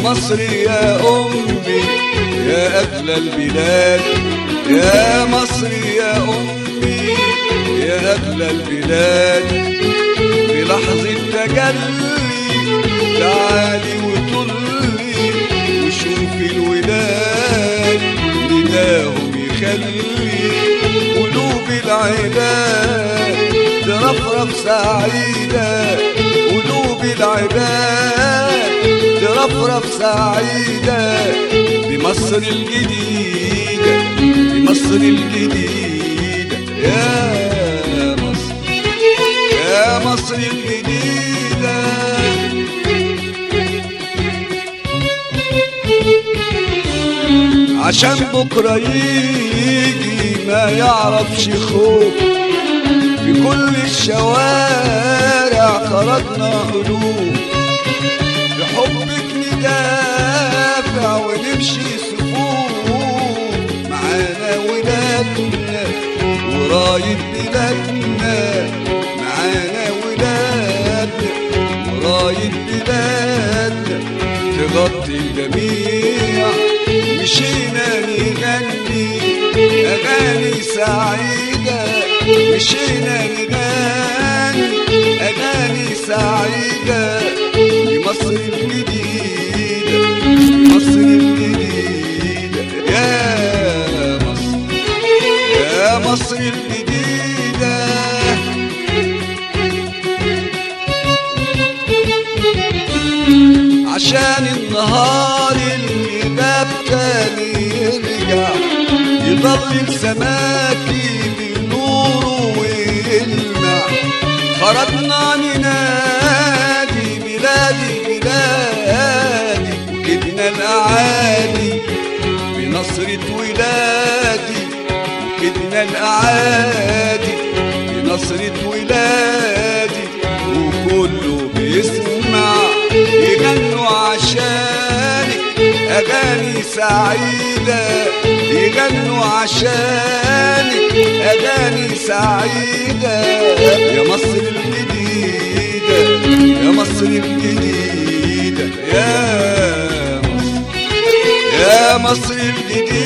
مصر يا أمي يا أغلى البلاد، يا مصر يا أمي يا أغلى البلاد. في لحظة تجلي تعالي وطلي وشوفي الولاد نداهم يخلي قلوب العباد ترفرف سعيدة، قلوب العباد ترفرف سعيدة بمصر الجديدة، بمصر الجديدة يا مصر، يا مصر الجديدة. عشان بكرة يجي ما يعرفش خوف، في كل الشوارع خرجنا قلوب بحبك ندافع ونمشي صفوف، معانا ولادنا وراية بلادنا، معانا ولادنا وراية بلادنا تغطي الجميع. مشينا نغني أغاني سعيدة، مشينا نغني أغاني سعيدة لمصر الجديدة، لمصر الجديدة يا مصر، يا مصر الجديدة. عشان النهار اللي غاب تاني يرجع يضل سماكي بنوره ويلمع، خرجنا ننادي بلادي بلادي وكدنا الأعادي بنصرة ولادي، وكدنا الأعادي بنصرة ولادي وكله بيسمع يغنوا عشانك أغاني سعيدة، يغنوا عشانك أغاني سعيدة يا مصر الجديدة، يا مصر الجديدة يا مصر، يا مصر الجديدة.